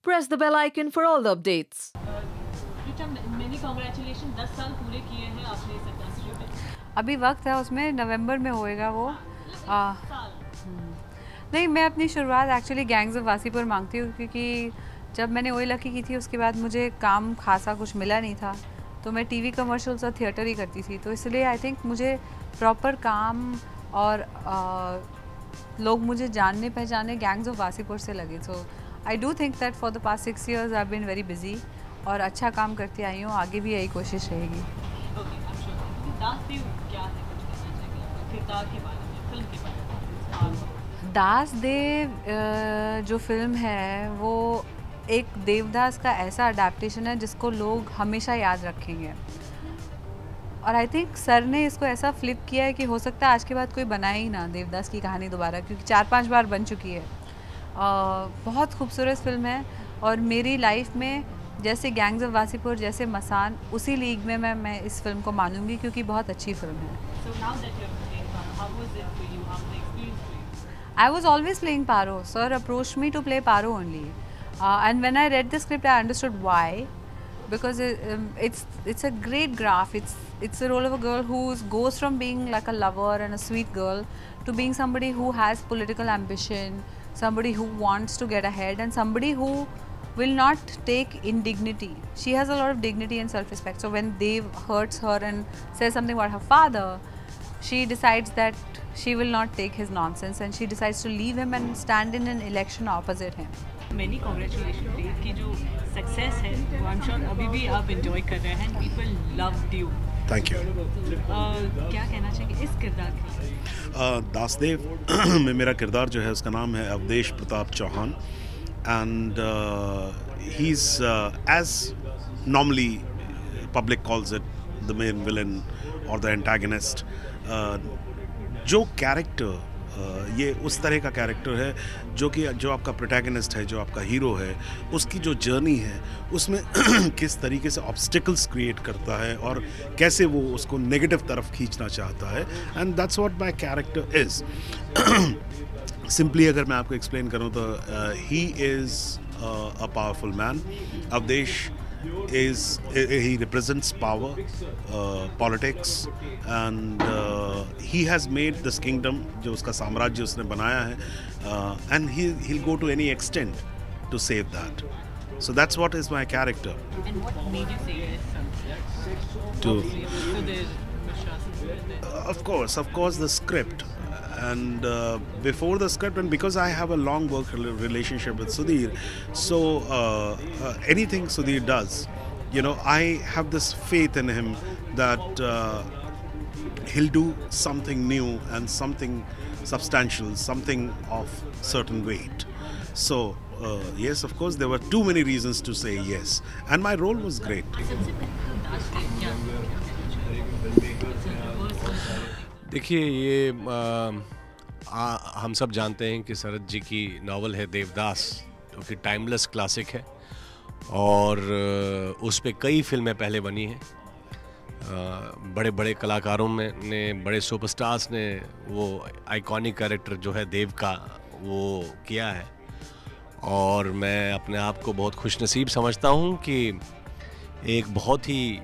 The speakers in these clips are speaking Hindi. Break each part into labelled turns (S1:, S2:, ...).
S1: press the bell icon for all the updates.
S2: Many congratulations, 10 साल पूरे किए हैं आपने इस इंडस्ट्री में।
S3: अभी वक्त है उसमें, नवंबर में होएगा वो। नहीं, मैं अपनी शुरुआत एक्चुअली गैंग्स ऑफ वासीपुर मांगती हूँ, क्योंकि जब मैंने ओए लकी की थी उसके बाद मुझे काम खासा कुछ मिला नहीं था, तो मैं टीवी कमर्शियल्स और थिएटर ही करती थी, तो इसलिए आई थिंक मुझे प्रॉपर काम और लोग मुझे जानने पहचाने गैंग्स ऑफ वासीपुर से लगे। So I do think that for the past 6 years I have been very busy और अच्छा काम करती आई हूँ, आगे भी यही कोशिश रहेगी। दास देव जो फिल्म है वो एक देवदास का ऐसा अडेप्टेशन है जिसको लोग हमेशा याद रखेंगे, और आई थिंक सर ने इसको ऐसा फ्लिप किया है कि हो सकता है आज के बाद कोई बनाए ही ना देवदास की कहानी दोबारा, क्योंकि 4-5 बार बन चुकी है। बहुत खूबसूरत फिल्म है और मेरी लाइफ में जैसे गैंग्स ऑफ वासीपुर, जैसे मसान, उसी लीग में मैं इस फिल्म को मानूंगी, क्योंकि बहुत अच्छी फिल्म है। I was always playing Paro. Sir approached me to play Paro only, and when I read the script, I understood why. Because it's a great graph. It's the role of a girl who goes from being like a lover and a sweet girl to being somebody who has political ambition, somebody who wants to get ahead, and somebody who will not take indignity. She has a lot of dignity and self-respect. So when Dev hurts her and says something about her father, she decides that she will not take his nonsense, and she decides to leave him and stand in an election opposite him.
S2: Many congratulations Dev की जो success है वो I'm sure अभी भी आप enjoy कर रहे हैं, people loved you.
S4: Thank you.
S2: क्या कहना चाहेंगे इस किरदार के?
S4: दासदेव में मेरा किरदार जो है उसका नाम है Awadhesh Pratap Chauhan, and he's as normally public calls it the main villain or the antagonist. जो कैरेक्टर ये उस तरह का कैरेक्टर है जो आपका प्रोटैगनिस्ट है, जो आपका हीरो है, उसकी जो जर्नी है उसमें किस तरीके से ऑब्स्टिकल्स क्रिएट करता है और कैसे वो उसको नेगेटिव तरफ खींचना चाहता है, and that's what my character is. Simply अगर मैं आपको एक्सप्लेन करूँ तो he is a powerful man. Avadhesh he represents power, politics, and he has made this kingdom, जो उसका साम्राज्य उसने बनाया है, and he'll go to any extent to save that. So that's what is my character.
S2: And what made you say this?
S4: Of course, the script. And before the script, and because I have a long work relationship with Sudhir, so anything Sudhir does, you know, I have this faith in him that he'll do something new and something substantial, something of certain weight. So yes, of course, there were too many reasons to say yes, and my role was great.
S5: देखिए, ये हम सब जानते हैं कि शरद जी की नावल है देवदास, जो कि टाइमलेस क्लासिक है, और उस पे कई फिल्में पहले बनी हैं। बड़े बड़े कलाकारों ने बड़े सुपरस्टार्स ने वो आइकॉनिक कैरेक्टर जो है देव का वो किया है, और मैं अपने आप को बहुत खुशनसीब समझता हूँ कि एक बहुत ही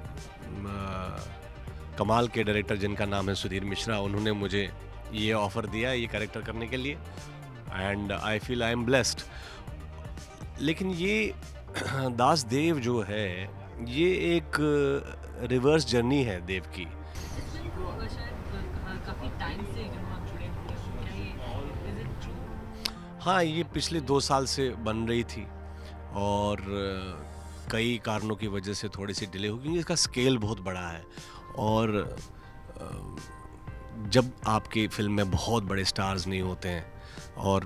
S5: कमाल के डायरेक्टर जिनका नाम है सुधीर मिश्रा, उन्होंने मुझे ये ऑफ़र दिया ये कैरेक्टर करने के लिए, and I feel I am blessed. लेकिन ये दास देव जो है ये एक रिवर्स जर्नी है देव की। हाँ, ये पिछले 2 साल से बन रही थी और कई कारणों की वजह से थोड़ी सी डिले हो गई। इसका स्केल बहुत बड़ा है, और जब आपकी फिल्म में बहुत बड़े स्टार्स नहीं होते हैं और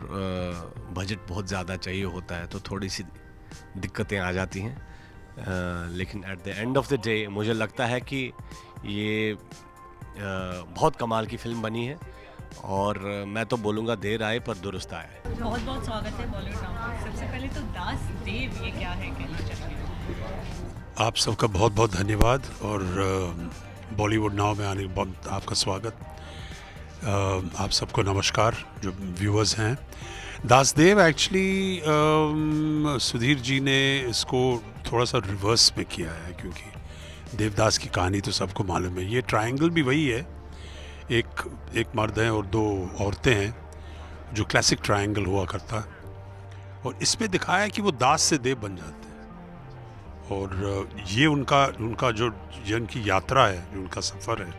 S5: बजट बहुत ज़्यादा चाहिए होता है तो थोड़ी सी दिक्कतें आ जाती हैं, लेकिन at the end of the day मुझे लगता है कि ये बहुत कमाल की फिल्म बनी है, और मैं तो बोलूँगा देर आए पर दुरुस्त आए।
S2: बहुत बहुत स्वागत है बॉलीवुड नाउ। सबसे पहले तो दास देव ये क्या है, कहना चाहिए?
S6: आप सबका बहुत बहुत धन्यवाद, और बॉलीवुड नाउ में आने के बहुत आपका स्वागत। आप सबको नमस्कार जो व्यूअर्स हैं। दासदेव एक्चुअली सुधीर जी ने इसको थोड़ा सा रिवर्स में किया है, क्योंकि देवदास की कहानी तो सबको मालूम है। ये ट्रायंगल भी वही है, एक मर्द है और दो औरतें हैं, जो क्लासिक ट्रायंगल हुआ करता है। और इसमें दिखाया है कि वो दास से देव बन जाते हैं, और ये उनका जो इनकी यात्रा है, जो उनका सफ़र है,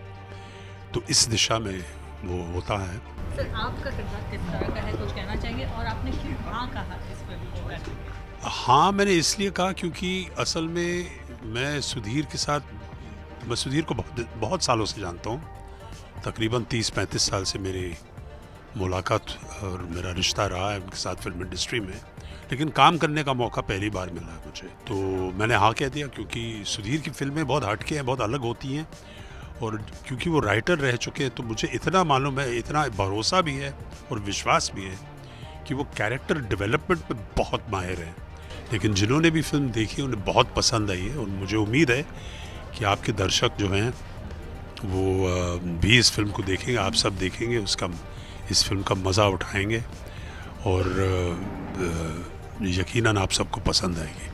S6: तो इस दिशा में वो होता है।
S2: सर, आपका किरदार किस तरह का है, कुछ कहना चाहेंगे? और आपने क्यों हाँ कहा इस फिल्म को?
S6: हाँ, मैंने इसलिए कहा क्योंकि असल में मैं सुधीर को बहुत सालों से जानता हूँ। तकरीबन 30-35 साल से मेरी मुलाकात और मेरा रिश्ता रहा है उनके साथ फिल्म इंडस्ट्री में, लेकिन काम करने का मौका पहली बार मिला है मुझे, तो मैंने हाँ कह दिया। क्योंकि सुधीर की फिल्में बहुत हटके हैं, बहुत अलग होती हैं, और क्योंकि वो राइटर रह चुके हैं, तो मुझे इतना मालूम है, इतना भरोसा भी है और विश्वास भी है कि वो कैरेक्टर डेवलपमेंट में बहुत माहिर हैं। लेकिन जिन्होंने भी फिल्म देखी उन्हें बहुत पसंद आई है, और मुझे उम्मीद है कि आपके दर्शक जो हैं वो भी इस फिल्म को देखेंगे, आप सब देखेंगे, इस फिल्म का मज़ा उठाएंगे, और यकीनन आप सबको पसंद आएगी।